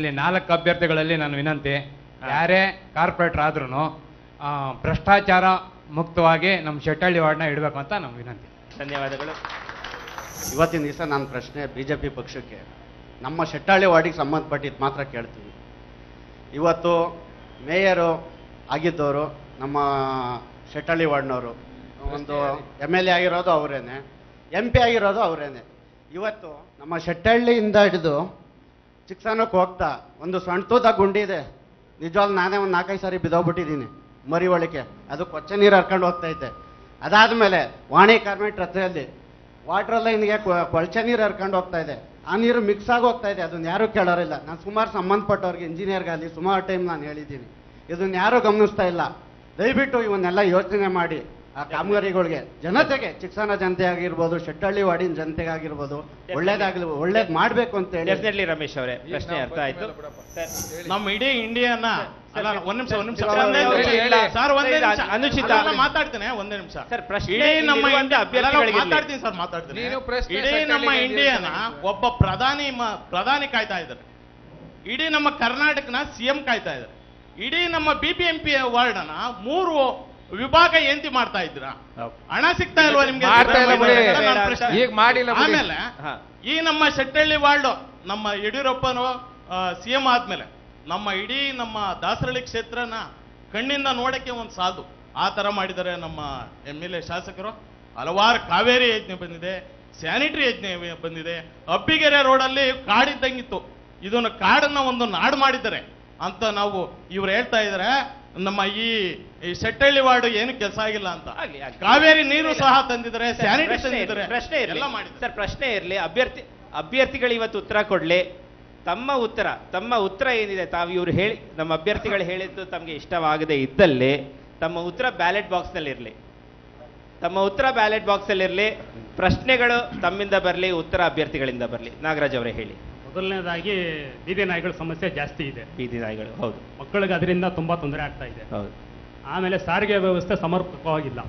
ಇಲ್ಲಿ 4 ಅಭ್ಯರ್ಥಿಗಳಲ್ಲಿ ನಾನು ವಿನಂತಿ, ಯಾರೇ ಕಾರ್ಪೊರೇಟರ್ ಆದ್ರೂ ಭ್ರಷ್ಟಾಚಾರ ಮುಕ್ತವಾಗಿ ನಮ್ಮ ಶೆಟ್ಟಳ್ಳಿ ವಾರ್ಡ್ನ ಇಡಬೇಕು ಅಂತ ನಮ್ಮ ವಿನಂತಿ. ಧನ್ಯವಾದಗಳು. ಇವತ್ತಿನ ದಿವಸ ನನ್ನ ಪ್ರಶ್ನೆ BJP ಪಕ್ಷಕ್ಕೆ, ನಮ್ಮ ಶೆಟ್ಟಳ್ಳಿ ವಾರ್ಡಿಗೆ ಸಂಬಂಧಪಟ್ಟಿದ್ದು ಮಾತ್ರ ಕೇಳ್ತೀವಿ. ಇವತ್ತು ಮೇಯರು ಆಗಿದ್ದವರು ನಮ್ಮ ಶೆಟ್ಟಳ್ಳಿ ವಾರ್ಡ್ನವರು, ಒಂದು MLA ಆಗಿರೋದು ಅವರೇನೆ, MP ಆಗಿರೋದು ಅವರೇನೆ. ಇವತ್ತು ನಮ್ಮ ಶೆಟ್ಟಳ್ಳಿಯಿಂದ ಹಿಡಿದು ಚಿಕ್ಕಸನಕ್ಕೆ ಹೋಗ್ತಾ ಒಂದು ಸಣ್ಣ ಗುಂಡಿ ಇದೆ, ನಿಜವಾಗ್ಲೂ ನಾನೇ ಒಂದು 4-5 ಸಾರಿ ಬಿದ್ದೋಗ್ಬಿಟ್ಟಿದ್ದೀನಿ ಮರಿ ಒಳಕ್ಕೆ, ಅದು ಕೊಚ್ಚೆ ನೀರು ಹರ್ಕೊಂಡು ಹೋಗ್ತಾ ಇದ್ದೆ. ಅದಾದಮೇಲೆ ವಾಣಿ ಕಾರ್ಮೆಂಟ್ ರಸ್ತೆಯಲ್ಲಿ ವಾಟರ್ ಲೈನ್ಗೆ ಕೊಳಚೆ ನೀರು ಹರ್ಕೊಂಡು ಹೋಗ್ತಾ ಇದೆ, ಆ ನೀರು ಮಿಕ್ಸ್ ಆಗಿ ಹೋಗ್ತಾ ಇದೆ, ಅದನ್ನ ಯಾರೂ ಕೇಳೋರಿಲ್ಲ. ನಾನು ಸುಮಾರು ಸಂಬಂಧಪಟ್ಟವ್ರಿಗೆ ಇಂಜಿನಿಯರ್ಗಾಗಲಿ ಸುಮಾರು ಟೈಮ್ ನಾನು ಹೇಳಿದ್ದೀನಿ, ಇದನ್ನ ಯಾರೂ ಗಮನಿಸ್ತಾ ಇಲ್ಲ. ದಯವಿಟ್ಟು ಇವನ್ನೆಲ್ಲ ಯೋಚನೆ ಮಾಡಿ ಆ ಕಾಮಗಾರಿಗಳಿಗೆ ಜನತೆಗೆ, ಚಿಕ್ಕಸನ ಜನತೆ ಆಗಿರ್ಬೋದು, ಶೆಟ್ಟಳ್ಳಿ ವಾರ್ಡಿನ ಜನತೆಗಾಗಿರ್ಬೋದು ಒಳ್ಳೇದು ಮಾಡಬೇಕು ಅಂತ ಹೇಳಿ. ಡೆಫಿನೆಟ್ಲಿ ರಮೇಶ್ ಅವರೇ, ಪ್ರಶ್ನೆ ಅರ್ಥ ಆಯ್ತು. ನಮ್ಮ ಇಡೀ ಇಂಡಿಯಾನ ಒಂದ್ ನಿಮಿಷ ಅನುಚಿತ ಮಾತಾಡ್ತೇನೆ, ಒಂದೇ ನಿಮಿಷ ಸರ್. ಪ್ರಶ್ನೆ ಇಡೀ ನಮ್ಮ ಮಾತಾಡ್ತೀನಿ ಸರ್, ಮಾತಾಡ್ತೀನಿ. ಇಡೀ ನಮ್ಮ ಇಂಡಿಯಾನ ಒಬ್ಬ ಪ್ರಧಾನಿ ಕಾಯ್ತಾ ಇದ್ದಾರೆ, ಇಡೀ ನಮ್ಮ ಕರ್ನಾಟಕನ CM ಕಾಯ್ತಾ ಇದ್ದಾರೆ, ಇಡೀ ನಮ್ಮ BBMP ವಾರ್ಡ್ನ 3 ವಿಭಾಗ ಏಂತಿ ಮಾಡ್ತಾ ಇದ್ದೀರಾ? ಹಣ ಸಿಗ್ತಾ ಇಲ್ವಾ ನಿಮ್ಗೆ? ಆಮೇಲೆ ಈ ನಮ್ಮ ಶೆಟ್ಟಳ್ಳಿ ವಾರ್ಡ್ ನಮ್ಮ ಯಡಿಯೂರಪ್ಪನು CM ಆದ್ಮೇಲೆ ನಮ್ಮ ದಾಸರಳ್ಳಿ ಕ್ಷೇತ್ರನ ಕಣ್ಣಿಂದ ನೋಡಕ್ಕೆ ಒಂದು ಸಾಲದು, ಆ ತರ ಮಾಡಿದ್ದಾರೆ ನಮ್ಮ MLA ಶಾಸಕರು. ಹಲವಾರು ಕಾವೇರಿ ಯೋಜನೆ ಬಂದಿದೆ, ಸ್ಯಾನಿಟರಿ ಯೋಜನೆ ಬಂದಿದೆ, ಅಬ್ಬಿಗೆರೆ ರೋಡಲ್ಲಿ ಕಾಡಿದ್ದಂಗಿತ್ತು, ಇದನ್ನು ಕಾಡನ್ನ ಒಂದು ನಾಡು ಮಾಡಿದ್ದಾರೆ ಅಂತ ನಾವು ಇವ್ರು ಹೇಳ್ತಾ ಇದ್ದಾರೆ. ನಮ್ಮ ಈ ಶೆಟ್ಟಳ್ಳಿ ವಾರ್ಡ್ ಏನು ಕೆಲಸ ಆಗಿಲ್ಲ ಅಂತ, ಕಾವೇರಿ ನೀರು ಸಹ ತಂದಿದ್ದಾರೆ, ಸ್ಯಾನಿಟರಿ ತಂದಿದ್ದಾರೆ, ಪ್ರಶ್ನೆ ಎಲ್ಲ ಮಾಡಿದ್ದಾರೆ ಸರ್. ಪ್ರಶ್ನೆ ಇರಲಿ, ಅಭ್ಯರ್ಥಿಗಳು ಇವತ್ತು ಉತ್ತರ ಕೊಡ್ಲಿ. ತಮ್ಮ ಉತ್ತರ ಏನಿದೆ, ತಾವು ಇವ್ರು ಹೇಳಿ ನಮ್ಮ ಅಭ್ಯರ್ಥಿಗಳು ಹೇಳಿದ್ದು ತಮಗೆ ಇಷ್ಟವಾಗದೆ ಇದ್ದಲ್ಲಿ ತಮ್ಮ ಉತ್ತರ ಬ್ಯಾಲೆಟ್ ಬಾಕ್ಸ್ನಲ್ಲಿ ಇರಲಿ, ಪ್ರಶ್ನೆಗಳು ತಮ್ಮಿಂದ ಬರಲಿ, ಉತ್ತರ ಅಭ್ಯರ್ಥಿಗಳಿಂದ ಬರಲಿ. ನಾಗರಾಜ್ ಅವರೇ ಹೇಳಿ. ಮೊದಲನೇದಾಗಿ ಬೀದಿ ನಾಯಿಗಳ ಸಮಸ್ಯೆ ಜಾಸ್ತಿ ಇದೆ. ಬೀದಿ ನಾಯಿಗಳು, ಹೌದು, ಮಕ್ಕಳಿಗೆ ಅದರಿಂದ ತುಂಬಾ ತೊಂದರೆ ಆಗ್ತಾ ಇದೆ. ಹೌದು. ಆಮೇಲೆ ಸಾರಿಗೆ ವ್ಯವಸ್ಥೆ ಸಮರ್ಪಕವಾಗಿಲ್ಲ.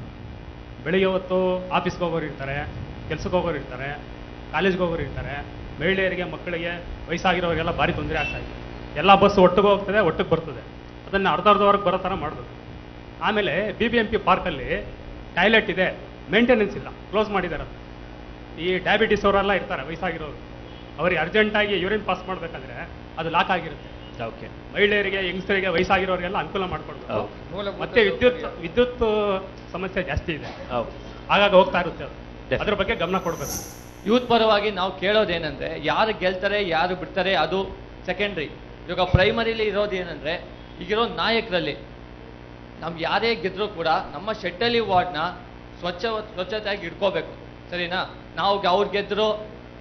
ಬೆಳಿಗ್ಗೆ ಹೊತ್ತು ಆಫೀಸ್ಗೆ ಹೋಗೋರು ಇರ್ತಾರೆ, ಕೆಲ್ಸಕ್ಕೆ ಹೋಗೋರು ಇರ್ತಾರೆ, ಕಾಲೇಜ್ಗೆ ಹೋಗೋರು ಇರ್ತಾರೆ, ಮಹಿಳೆಯರಿಗೆ, ಮಕ್ಕಳಿಗೆ, ವಯಸ್ಸಾಗಿರೋರಿಗೆಲ್ಲ ಭಾರಿ ತೊಂದರೆ ಆಗ್ತಾ ಇದೆ. ಎಲ್ಲ ಬಸ್ ಒಟ್ಟಿಗೆ ಹೋಗ್ತದೆ, ಒಟ್ಟಿಗೆ ಬರ್ತದೆ, ಅದನ್ನು ಅರ್ಧವರೆಗೆ ಬರೋ ಥರ ಮಾಡಬೇಕು. ಆಮೇಲೆ BBMP ಪಾರ್ಕಲ್ಲಿ ಟಾಯ್ಲೆಟ್ ಇದೆ, ಮೇಂಟೆನೆನ್ಸ್ ಇಲ್ಲ, ಕ್ಲೋಸ್ ಮಾಡಿದ್ದಾರೆ. ಈ ಡಯಾಬಿಟಿಸ್ ಅವರೆಲ್ಲ ಇರ್ತಾರೆ, ವಯಸ್ಸಾಗಿರೋರು, ಅವರಿಗೆ ಅರ್ಜೆಂಟಾಗಿ ಯೂರಿನ್ ಪಾಸ್ ಮಾಡಬೇಕಂದ್ರೆ ಅದು ಲಾಕ್ ಆಗಿರುತ್ತೆ. ಓಕೆ. ಮಹಿಳೆಯರಿಗೆ, ಯಂಗ್ಸ್ಟರಿಗೆ, ವಯಸ್ಸಾಗಿರೋರಿಗೆಲ್ಲ ಅನುಕೂಲ ಮಾಡಿಕೊಡ್ಬೇಕು. ಮತ್ತೆ ವಿದ್ಯುತ್ ಸಮಸ್ಯೆ ಜಾಸ್ತಿ ಇದೆ, ಹಾಗಾಗಿ ಹೋಗ್ತಾ ಇರುತ್ತೆ, ಅದ್ರ ಬಗ್ಗೆ ಗಮನ ಕೊಡಬೇಕು. ಯೂತ್ ಪರವಾಗಿ ನಾವು ಕೇಳೋದೇನೆಂದ್ರೆ, ಯಾರು ಗೆಲ್ತಾರೆ ಯಾರು ಬಿಡ್ತಾರೆ ಅದು ಸೆಕೆಂಡ್ರಿ. ಇವಾಗ ಪ್ರೈಮರಿಲಿ ಇರೋದೇನೆಂದ್ರೆ, ಈಗಿರೋ ನಾಯಕರಲ್ಲಿ ನಮ್ಗೆ ಯಾರೇ ಗೆದ್ರೂ ಕೂಡ ನಮ್ಮ ಶೆಟ್ಟಳ್ಳಿ ವಾರ್ಡ್ನ ಸ್ವಚ್ಛತೆಯಾಗಿ ಇಟ್ಕೋಬೇಕು, ಸರಿನಾ? ನಾವು ಅವ್ರು ಗೆದ್ರು,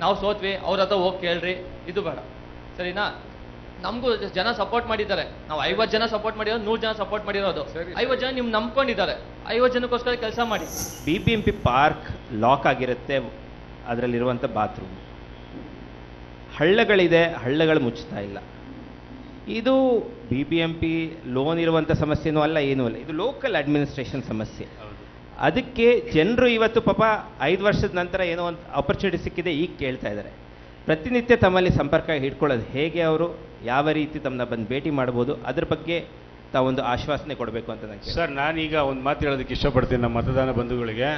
ನಾವು ಸೋತ್ವಿ, ಅವ್ರ ಹತ್ರ ಹೋಗಿ ಕೇಳ್ರಿ, ಇದು ಬೇಡ, ಸರಿನಾ? ನಮಗೂ ಜನ ಸಪೋರ್ಟ್ ಮಾಡಿದ್ದಾರೆ, ನಾವು 50 ಜನ ಸಪೋರ್ಟ್ ಮಾಡಿರೋದು, 100 ಜನ ಸಪೋರ್ಟ್ ಮಾಡಿರೋದು, 50 ಜನ ನಿಮ್ಗೆ ನಂಬ್ಕೊಂಡಿದ್ದಾರೆ, 50 ಜನಕ್ಕೋಸ್ಕರ ಕೆಲಸ ಮಾಡಿ. BBMP ಪಾರ್ಕ್ ಲಾಕ್ ಆಗಿರುತ್ತೆ, ಅದರಲ್ಲಿರುವಂಥ ಬಾತ್ರೂಮ್, ಹಳ್ಳಗಳಿದೆ, ಹಳ್ಳಗಳು ಮುಚ್ತಾ ಇಲ್ಲ. ಇದು BBMP ಲೋನ್ ಇರುವಂಥ ಸಮಸ್ಯೆನೂ ಅಲ್ಲ, ಏನೂ ಅಲ್ಲ, ಇದು ಲೋಕಲ್ ಅಡ್ಮಿನಿಸ್ಟ್ರೇಷನ್ ಸಮಸ್ಯೆ. ಅದಕ್ಕೆ ಜನರು ಇವತ್ತು ಪಾಪ 5 ವರ್ಷದ ನಂತರ ಏನೋ ಒಂದು ಆಪರ್ಚುನಿಟಿ ಸಿಕ್ಕಿದೆ, ಈಗ ಕೇಳ್ತಾ ಇದ್ದಾರೆ. ಪ್ರತಿನಿತ್ಯ ತಮ್ಮಲ್ಲಿ ಸಂಪರ್ಕ ಹಿಡ್ಕೊಳ್ಳೋದು ಹೇಗೆ, ಅವರು ಯಾವ ರೀತಿ ತಮ್ಮನ್ನ ಬಂದು ಭೇಟಿ ಮಾಡ್ಬೋದು, ಅದ್ರ ಬಗ್ಗೆ ತಾವೊಂದು ಆಶ್ವಾಸನೆ ಕೊಡಬೇಕು ಅಂತ ನನಗೆ. ಸರ್, ನಾನೀಗ ಒಂದು ಮಾತು ಹೇಳೋದಕ್ಕೆ ಇಷ್ಟಪಡ್ತೀನಿ ನಮ್ಮ ಮತದಾನ ಬಂಧುಗಳಿಗೆ.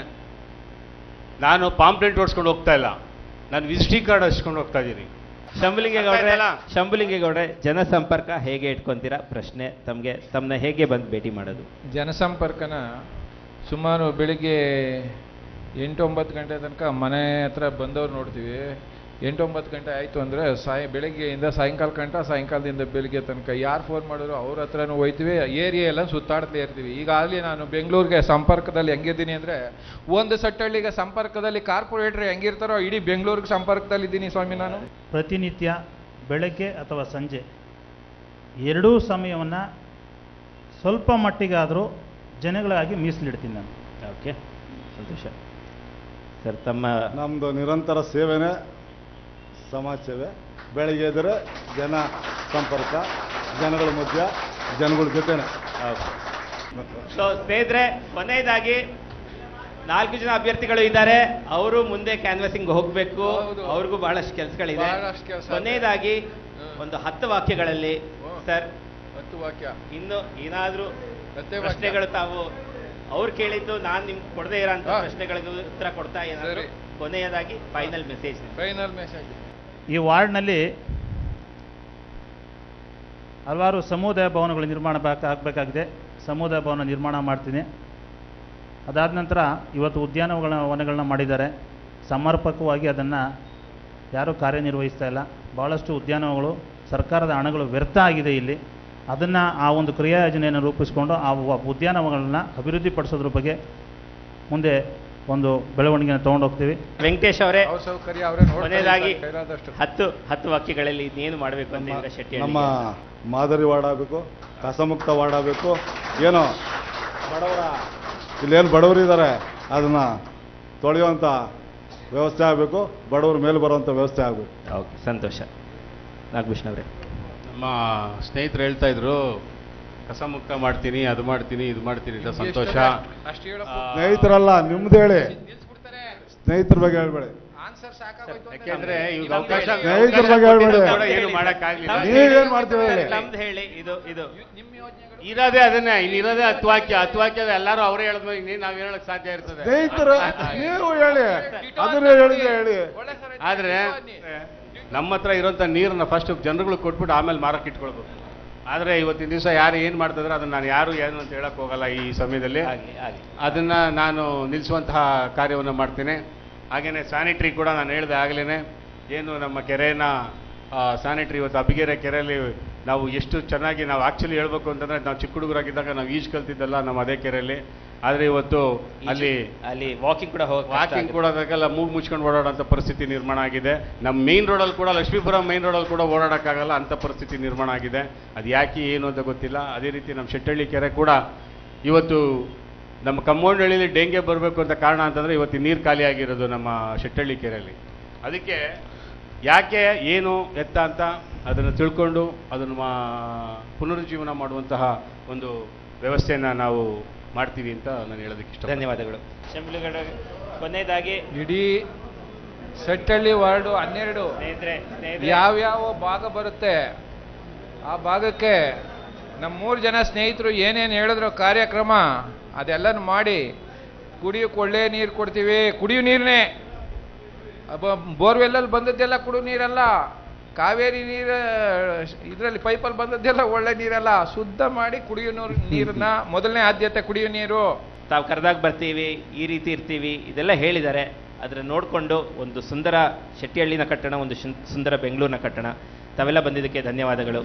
ನಾನು ಪಾಂಪ್ಲೆಂಟ್ ಓಡಿಸ್ಕೊಂಡು ಹೋಗ್ತಾ ಇಲ್ಲ, ನಾನು ವಿಸಿಟಿಂಗ್ ಕಾರ್ಡ್ ಹಚ್ಕೊಂಡು ಹೋಗ್ತಾ ಇದ್ದೀನಿ. ಶಂಭುಲಿಂಗೇಗೌಡ್ರೆ, ಜನಸಂಪರ್ಕ ಹೇಗೆ ಇಟ್ಕೊಂತೀರಾ? ಪ್ರಶ್ನೆ ತಮ್ಮನ್ನ ಹೇಗೆ ಬಂದು ಭೇಟಿ ಮಾಡೋದು? ಜನಸಂಪರ್ಕನ ಸುಮಾರು ಬೆಳಿಗ್ಗೆ 8-9 ಗಂಟೆ ತನಕ ಮನೆ ಹತ್ರ ಬಂದವ್ರು ನೋಡ್ತೀವಿ. 8-9 ಗಂಟೆ ಆಯಿತು ಅಂದರೆ ಬೆಳಗ್ಗೆಯಿಂದ ಸಾಯಂಕಾಲ ಗಂಟ, ಸಾಯಂಕಾಲದಿಂದ ಬೆಳಿಗ್ಗೆ ತನಕ ಯಾರು ಫೋನ್ ಮಾಡಿದ್ರು ಅವ್ರ ಹತ್ರನೂ ಹೋಯ್ತೀವಿ, ಏರಿಯಾ ಎಲ್ಲ ಸುತ್ತಾಡ್ತಾ ಇರ್ತೀವಿ. ಈಗಾಗಲೇ ನಾನು ಬೆಂಗಳೂರಿಗೆ ಸಂಪರ್ಕದಲ್ಲಿ ಹೆಂಗಿದ್ದೀನಿ ಅಂದರೆ, ಒಂದು ಸಟ್ಟಳ್ಳಿಗೆ ಸಂಪರ್ಕದಲ್ಲಿ ಕಾರ್ಪೊರೇಟ್ರ್ ಹೆಂಗಿರ್ತಾರೋ ಇಡೀ ಬೆಂಗಳೂರಿಗೆ ಸಂಪರ್ಕದಲ್ಲಿದ್ದೀನಿ ಸ್ವಾಮಿ. ನಾನು ಪ್ರತಿನಿತ್ಯ ಬೆಳಗ್ಗೆ ಅಥವಾ ಸಂಜೆ ಎರಡೂ ಸಮಯವನ್ನು ಸ್ವಲ್ಪ ಮಟ್ಟಿಗಾದರೂ ಜನಗಳಿಗಾಗಿ ಮೀಸಲಿಡ್ತೀನಿ ನಾನು. ಓಕೆ, ಸಂತೋಷ ಸರ್. ನಮ್ಮದು ನಿರಂತರ ಸೇವೆನೇ ಸಮಾಜ ಸೇವೆ. ಬೆಳಗ್ಗೆ ಎದ್ದರೆ ಜನ ಸಂಪರ್ಕ, ಜನಗಳ ಮಧ್ಯ, ಜನಗಳ ಜೊತೆನೆ. ಸೊ ಸ್ನೇಹಿತರೆ, ಕೊನೆಯದಾಗಿ 4 ಜನ ಅಭ್ಯರ್ಥಿಗಳು ಇದ್ದಾರೆ, ಅವರು ಮುಂದೆ ಕ್ಯಾನ್ವಾಸಿಂಗ್ ಹೋಗಬೇಕು, ಅವ್ರಿಗೂ ಬಹಳಷ್ಟು ಕೆಲಸಗಳಿದೆ. ಬಹಳಷ್ಟು ಕೆಲ್ಸ ಇದೆ. ಕೊನೆಯದಾಗಿ ಒಂದು 10 ವಾಕ್ಯಗಳಲ್ಲಿ ಸರ್ 10 ವಾಕ್ಯ ಇನ್ನು ಏನಾದರೂ 10 ವಾಕ್ಯ. ಪ್ರಶ್ನೆಗಳು ತಾವು ಅವ್ರು ಕೇಳಿದ್ದು ನಾನು ನಿಮ್ಗೆ ಕೊಡದೇ ಇರೋಂಥ ಹಾ. ಪ್ರಶ್ನೆಗಳಿಗೆ ಉತ್ತರ ಕೊಡ್ತಾ ಏನಾದ್ರು ಸರಿ. ಕೊನೆಯದಾಗಿ ಫೈನಲ್ ಮೆಸೇಜ್. Final message. ಈ ವಾರ್ಡ್ನಲ್ಲಿ ಹಲವಾರು ಸಮುದಾಯ ಭವನಗಳು ನಿರ್ಮಾಣ ಆಗಬೇಕಾಗಿದೆ. ಸಮುದಾಯ ಭವನ ನಿರ್ಮಾಣ ಮಾಡ್ತೀನಿ. ಅದಾದ ನಂತರ ಇವತ್ತು ಉದ್ಯಾನವನಗಳನ್ನ ಮಾಡಿದ್ದಾರೆ. ಸಮರ್ಪಕವಾಗಿ ಅದನ್ನು ಯಾರೂ ಕಾರ್ಯನಿರ್ವಹಿಸ್ತಾ ಇಲ್ಲ. ಭಾಳಷ್ಟು ಉದ್ಯಾನವನಗಳು ಸರ್ಕಾರದ ಹಣಗಳು ವ್ಯರ್ಥ ಆಗಿದೆ ಇಲ್ಲಿ. ಅದನ್ನು ಆ ಒಂದು ಕ್ರಿಯಾ ಯೋಜನೆಯನ್ನು ರೂಪಿಸಿಕೊಂಡು ಆ ಉದ್ಯಾನವನಗಳನ್ನ ಅಭಿವೃದ್ಧಿಪಡಿಸೋದ್ರ ಬಗ್ಗೆ ಮುಂದೆ ಒಂದು ಬೆಳವಣಿಗೆಯನ್ನು ತೊಗೊಂಡೋಗ್ತೀವಿ. ವೆಂಕಟೇಶ್ ಅವರೇ, ಯಾವ ಸೌಕರ್ಯ ಅವರೇ ಕೊನೆಯದಾಗಿ ಕೈಲಾದಷ್ಟು 10 ವಾಕ್ಯಗಳಲ್ಲಿ ಇನ್ನೇನು ಮಾಡಬೇಕು ಅಂತ ಇಂದ್ರ ಶೆಟ್ಟಿ ನಮ್ಮ ಮಾದರಿ ವಾರ್ಡ್ ಆಗಬೇಕು, ಕಸಮುಕ್ತ ವಾರ್ಡ್ ಆಗಬೇಕು. ಏನೋ ಬಡವರ ಇಲ್ಲೇನು ಬಡವರು ಇದ್ದಾರೆ ಅದನ್ನು ತೊಳೆಯುವಂಥ ವ್ಯವಸ್ಥೆ ಆಗಬೇಕು, ಬಡವರ ಮೇಲೆ ಬರುವಂಥ ವ್ಯವಸ್ಥೆ ಆಗಬೇಕು. ಓಕೆ, ಸಂತೋಷ. ನಾಗಭೂಷಣ ಅವರೇ, ನಮ್ಮ ಸ್ನೇಹಿತರು ಹೇಳ್ತಾ ಇದ್ರು ಕಸ ಮುಕ್ತ ಮಾಡ್ತೀನಿ, ಅದು ಮಾಡ್ತೀನಿ, ಇದು ಮಾಡ್ತೀನಿ ಅಂತ. ಸಂತೋಷ. ಅಷ್ಟು ಹೇಳಪ್ಪ. ಸ್ನೇಹಿತರಲ್ಲ, ನಿಮ್ದು ಹೇಳಿ, ಸ್ನೇಹಿತರ ಬಗ್ಗೆ ಹೇಳ್ಬೇಡಿ. ಆನ್ಸರ್ ಸಾಕಾಗೋಯ್ತು. ಯಾಕೆಂದ್ರೆ ಇವಾಗ ಅವಕಾಶ ಸ್ನೇಹಿತರ ಬಗ್ಗೆ ಹೇಳ್ಬೇಡಿ. ಏನು ಮಾಡಕ್ಕಾಗ್ಲಿಲ್ಲ. ನೀವೇನ್ ಮಾಡ್ತೀವಿ ಹೇಳಿ. ನಮ್ದು ಹೇಳಿ. ಇದು ನಿಮ್ಮ ಯೋಜನೆಗಳು ಇರೋದೇ ಅದನ್ನೇ, ಇನ್ನಿರೋದೇ 10 ವಾಕ್ಯ ಎಲ್ಲರೂ ಅವರೇ ಹೇಳಿದ್ರು, ಇನ್ನೇನು ನಾವ್ ಹೇಳಕ್ ಸಾಧ್ಯ ಇರ್ತದೆ. ಸ್ನೇಹಿತರು ನೀವು ಹೇಳಿ, ಅದನ್ನೇ ಹೇಳಿದ್ರೆ ಹೇಳಿ. ಒಳ್ಳೆ ಸರ್ ಐತೆ. ಆದ್ರೆ ನಮ್ಮ ಹತ್ರ ಇರೋಂಥ ನೀರನ್ನ ಫಸ್ಟ್ ಜನಗಳಿಗೆ ಕೊಟ್ಬಿಟ್ಟು ಆಮೇಲೆ ಮಾರಕ್ಕೆ ಇಟ್ಕೊಳ್ಬೇಕು. ಆದರೆ ಇವತ್ತಿನ ದಿವಸ ಯಾರು ಏನು ಮಾಡ್ತಿದ್ರೆ ಅದನ್ನು ನಾನು ಯಾರು ಏನು ಅಂತ ಹೇಳಕ್ ಹೋಗಲ್ಲ. ಈ ಸಮಯದಲ್ಲಿ ಅದನ್ನ ನಾನು ನಿಲ್ಲಿಸುವಂತಹ ಕಾರ್ಯವನ್ನು ಮಾಡ್ತೀನಿ. ಹಾಗೇನೆ ಸ್ಯಾನಿಟ್ರಿ ಕೂಡ ನಾನು ಹೇಳಿದೆ ಆಗಲೇ, ಏನು ನಮ್ಮ ಕೆರೆನ ಸ್ಯಾನಿಟ್ರಿ ಇವತ್ತು ಅಬ್ಬಿಗೆರೆ ಕೆರೆಯಲ್ಲಿ ನಾವು ಎಷ್ಟು ಚೆನ್ನಾಗಿ ನಾವು ಆ್ಯಕ್ಚುಲಿ ಹೇಳ್ಬೇಕು ಅಂತಂದರೆ ನಾವು ಚಿಕ್ಕ ಹುಡುಗರಾಗಿದ್ದಾಗ ನಾವು ಈಜು ಕಲ್ತಿದ್ದಲ್ಲ ನಮ್ಮ ಅದೇ ಕೆರೆಯಲ್ಲಿ. ಆದರೆ ಇವತ್ತು ಅಲ್ಲಿ ವಾಕಿಂಗ್ ಕೂಡ ಅದಕ್ಕೆಲ್ಲ ಮೂಗು ಮುಚ್ಕೊಂಡು ಓಡಾಡೋಂಥ ಪರಿಸ್ಥಿತಿ ನಿರ್ಮಾಣ ಆಗಿದೆ. ನಮ್ಮ ಮೇನ್ ರೋಡಲ್ಲಿ ಕೂಡ, ಲಕ್ಷ್ಮೀಪುರಂ ಮೇನ್ ರೋಡಲ್ಲಿ ಕೂಡ ಓಡಾಡೋಕ್ಕಾಗಲ್ಲ, ಅಂಥ ಪರಿಸ್ಥಿತಿ ನಿರ್ಮಾಣ ಆಗಿದೆ. ಅದು ಯಾಕೆ ಏನು ಅಂತ ಗೊತ್ತಿಲ್ಲ. ಅದೇ ರೀತಿ ನಮ್ಮ ಶೆಟ್ಟಳ್ಳಿ ಕೆರೆ ಕೂಡ ಇವತ್ತು ನಮ್ಮ ಕಮ್ಮೋಂಡಳ್ಳಿಲಿ ಡೆಂಗೆ ಬರಬೇಕು ಅಂತ ಕಾರಣ ಅಂತಂದರೆ ಇವತ್ತು ನೀರು ಖಾಲಿ ಆಗಿರೋದು ನಮ್ಮ ಶೆಟ್ಟಳ್ಳಿ ಕೆರೆಯಲ್ಲಿ. ಅದಕ್ಕೆ ಯಾಕೆ ಏನು ಎತ್ತ ಅಂತ ಅದನ್ನು ತಿಳ್ಕೊಂಡು ಅದನ್ನು ಪುನರುಜ್ಜೀವನ ಮಾಡುವಂತಹ ಒಂದು ವ್ಯವಸ್ಥೆಯನ್ನು ನಾವು ಮಾಡ್ತೀವಿ ಅಂತ ನಾನು ಹೇಳೋದಕ್ಕೆ ಇಷ್ಟ. ಧನ್ಯವಾದಗಳು. ಶಂಭುಲಿಗೌಡ, ಕೊನೆಯದಾಗಿ ಇಡೀ ಸೆಟ್ಟಳ್ಳಿ ವಾರ್ಡು 12 ಸ್ನೇಹಿತರೆ ಯಾವ್ಯಾವ ಭಾಗ ಬರುತ್ತೆ ಆ ಭಾಗಕ್ಕೆ ನಮ್ಮ 3 ಜನ ಸ್ನೇಹಿತರು ಏನೇನು ಹೇಳಿದ್ರು ಕಾರ್ಯಕ್ರಮ ಅದೆಲ್ಲನೂ ಮಾಡಿ ಕುಡಿಯೋಕೆ ಒಳ್ಳೆ ನೀರು ಕೊಡ್ತೀವಿ. ಕುಡಿಯೋ ನೀರನ್ನೇ, ಬೋರ್ವೆಲ್ಲಲ್ಲಿ ಬಂದದ್ದೆಲ್ಲ ಕುಡಿಯೋ ನೀರಲ್ಲ, ಕಾವೇರಿ ನೀರು ಇದರಲ್ಲಿ ಪೈಪಲ್ಲಿ ಬಂದದ್ದೆಲ್ಲ ಒಳ್ಳೆ ನೀರಲ್ಲ, ಶುದ್ಧ ಮಾಡಿ ಕುಡಿಯೋ ನೀರನ್ನ ಮೊದಲನೇ ಆದ್ಯತೆ ಕುಡಿಯೋ ನೀರು. ತಾವು ಕರೆದಾಗ ಬರ್ತೀವಿ, ಈ ರೀತಿ ಇರ್ತೀವಿ, ಇದೆಲ್ಲ ಹೇಳಿದ್ದಾರೆ. ಅದರ ನೋಡಿಕೊಂಡು ಒಂದು ಸುಂದರ ಶೆಟ್ಟಿಹಳ್ಳಿನ ಕಟ್ಟಣ, ಒಂದು ಸುಂದರ ಬೆಂಗಳೂರಿನ ಕಟ್ಟಣ. ತಾವೆಲ್ಲ ಬಂದಿದ್ದಕ್ಕೆ ಧನ್ಯವಾದಗಳು.